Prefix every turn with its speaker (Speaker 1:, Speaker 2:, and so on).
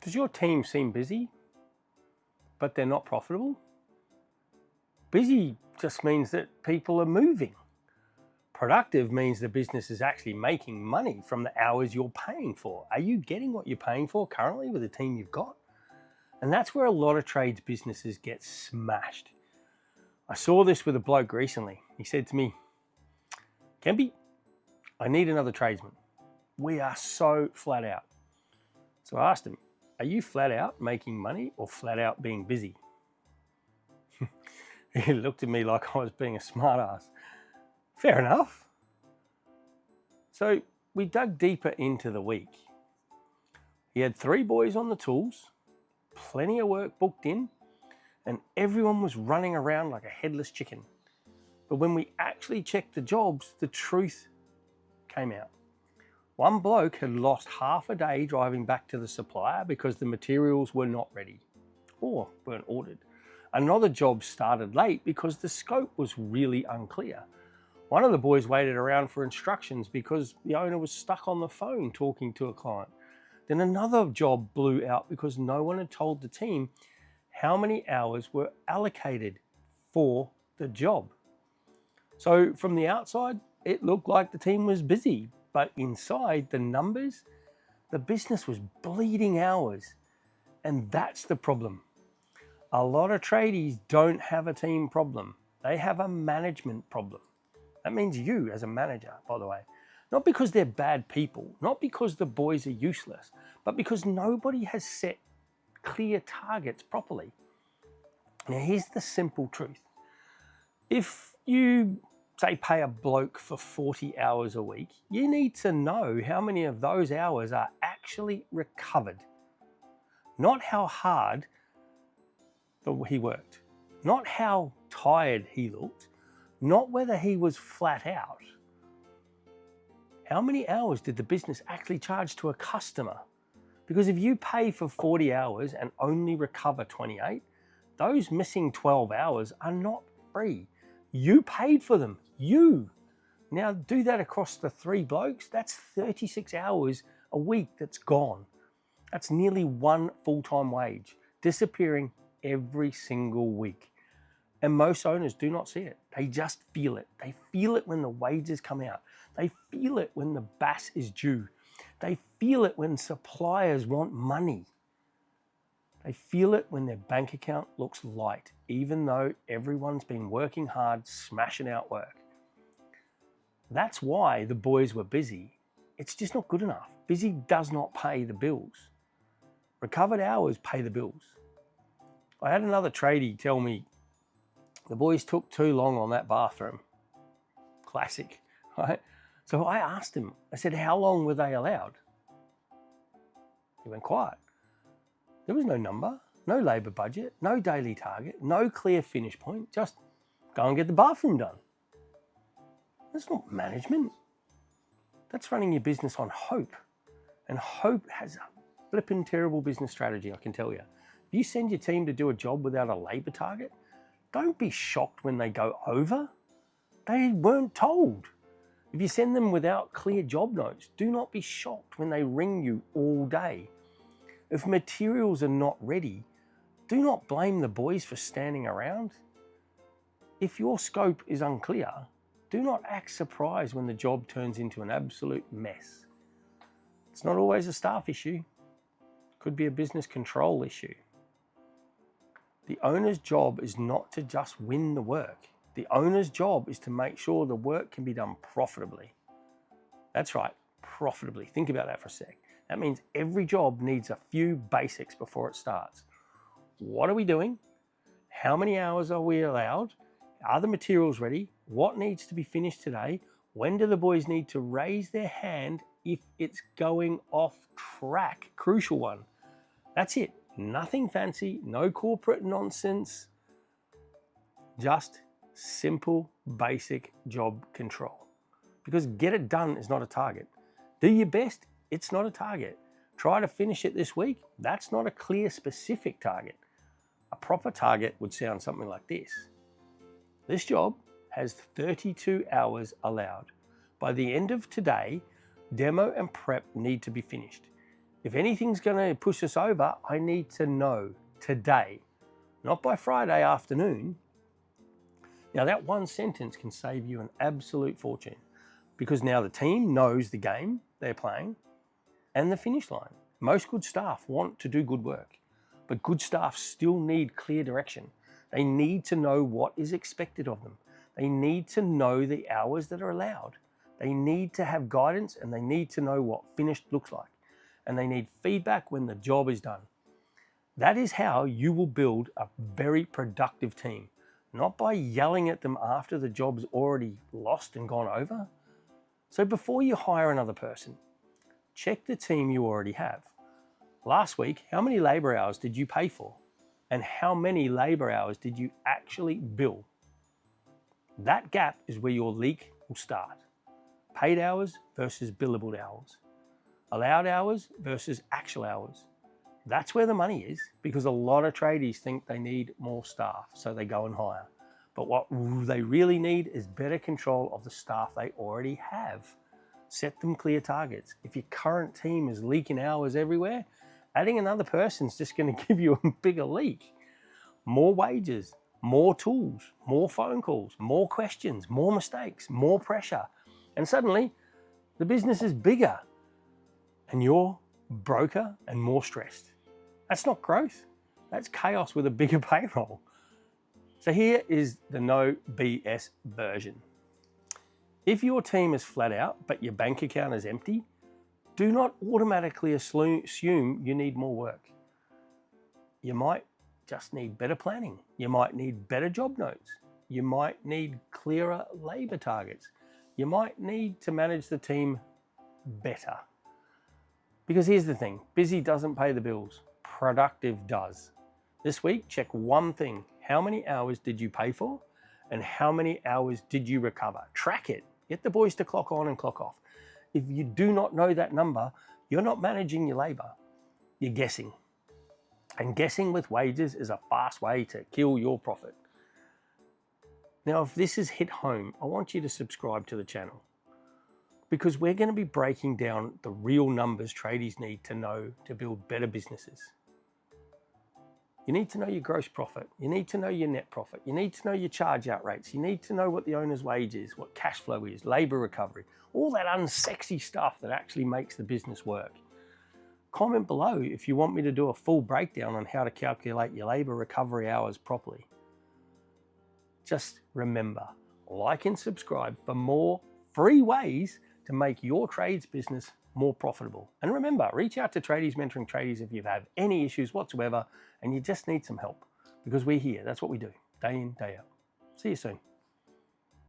Speaker 1: Does your team seem busy, but they're not profitable? Busy just means that people are moving. Productive means the business is actually making money from the hours you're paying for. Are you getting what you're paying for currently with the team you've got? And that's where a lot of trades businesses get smashed. I saw this with a bloke recently. He said to me, "Kempy, I need another tradesman. We are so flat out." So I asked him, "Are you flat out making money or flat out being busy?" He looked at me like I was being a smart ass. Fair enough. So we dug deeper into the week. He had 3 boys on the tools, plenty of work booked in, and everyone was running around like a headless chicken. But when we actually checked the jobs, the truth came out. One bloke had lost half a day driving back to the supplier because the materials were not ready or weren't ordered. Another job started late because the scope was really unclear. One of the boys waited around for instructions because the owner was stuck on the phone talking to a client. Then another job blew out because no one had told the team how many hours were allocated for the job. So from the outside, it looked like the team was busy, but inside the numbers, the business was bleeding hours. And that's the problem. A lot of tradies don't have a team problem. They have a management problem. That means you as a manager, by the way. Not because they're bad people, not because the boys are useless, but because nobody has set clear targets properly. Now, here's the simple truth. If you, say, pay a bloke for 40 hours a week, you need to know how many of those hours are actually recovered. Not how hard he worked, not how tired he looked, not whether he was flat out. How many hours did the business actually charge to a customer? Because if you pay for 40 hours and only recover 28, those missing 12 hours are not free. You paid for them. You. Now do that across the 3 blokes. That's 36 hours a week that's gone. That's nearly 1 full-time wage disappearing every single week. And most owners do not see it. They just feel it. They feel it when the wages come out. They feel it when the BAS is due. They feel it when suppliers want money. They feel it when their bank account looks light, even though everyone's been working hard, smashing out work. That's why the boys were busy. It's just not good enough. Busy does not pay the bills. Recovered hours pay the bills. I had another tradie tell me the boys took too long on that bathroom. Classic, right? So I asked him, I said, how long were they allowed? He went quiet. There was no number, no labour budget, no daily target, no clear finish point, just go and get the bathroom done. That's not management. That's running your business on hope. And hope has a flippin' terrible business strategy, I can tell you. If you send your team to do a job without a labour target, don't be shocked when they go over. They weren't told. If you send them without clear job notes, do not be shocked when they ring you all day. If materials are not ready, do not blame the boys for standing around. If your scope is unclear, do not act surprised when the job turns into an absolute mess. It's not always a staff issue. It could be a business control issue. The owner's job is not to just win the work. The owner's job is to make sure the work can be done profitably. That's right, profitably. Think about that for a sec. That means every job needs a few basics before it starts. What are we doing? How many hours are we allowed? Are the materials ready? What needs to be finished today? When do the boys need to raise their hand if it's going off track? Crucial one. That's it. Nothing fancy, no corporate nonsense. Just simple, basic job control. Because get it done is not a target. Do your best, it's not a target. Try to finish it this week, that's not a clear, specific target. A proper target would sound something like this. This job has 32 hours allowed. By the end of today, demo and prep need to be finished. If anything's going to push us over, I need to know today, not by Friday afternoon. Now that one sentence can save you an absolute fortune, because now the team knows the game they're playing and the finish line. Most good staff want to do good work, but good staff still need clear direction. They need to know what is expected of them. They need to know the hours that are allowed. They need to have guidance, and they need to know what finished looks like. And they need feedback when the job is done. That is how you will build a very productive team, not by yelling at them after the job's already lost and gone over. So before you hire another person, check the team you already have. Last week, how many labor hours did you pay for? And how many labor hours did you actually bill? That gap is where your leak will start. Paid hours versus billable hours. Allowed hours versus actual hours. That's where the money is, because a lot of tradies think they need more staff, so they go and hire. But what they really need is better control of the staff they already have. Set them clear targets. If your current team is leaking hours everywhere, adding another person is just going to give you a bigger leak. More wages, more tools, more phone calls, more questions, more mistakes, more pressure. And suddenly, the business is bigger and you're broker and more stressed. That's not growth. That's chaos with a bigger payroll. So here is the no BS version. If your team is flat out, but your bank account is empty, do not automatically assume you need more work. You might just need better planning. You might need better job notes. You might need clearer labor targets. You might need to manage the team better. Because here's the thing, busy doesn't pay the bills, productive does. This week, check one thing. How many hours did you pay for? And how many hours did you recover? Track it. Get the boys to clock on and clock off. If you do not know that number, you're not managing your labor. You're guessing. And guessing with wages is a fast way to kill your profit. Now, if this has hit home, I want you to subscribe to the channel, because we're going to be breaking down the real numbers tradies need to know to build better businesses. You need to know your gross profit. You need to know your net profit. You need to know your charge out rates. You need to know what the owner's wage is, what cash flow is, labor recovery, all that unsexy stuff that actually makes the business work. Comment below if you want me to do a full breakdown on how to calculate your labor recovery hours properly. Just remember, like and subscribe for more free ways to make your trades business more profitable. And remember, reach out to Tradies Mentoring Tradies if you have any issues whatsoever and you just need some help, because we're here. That's what we do, day in, day out. See you soon.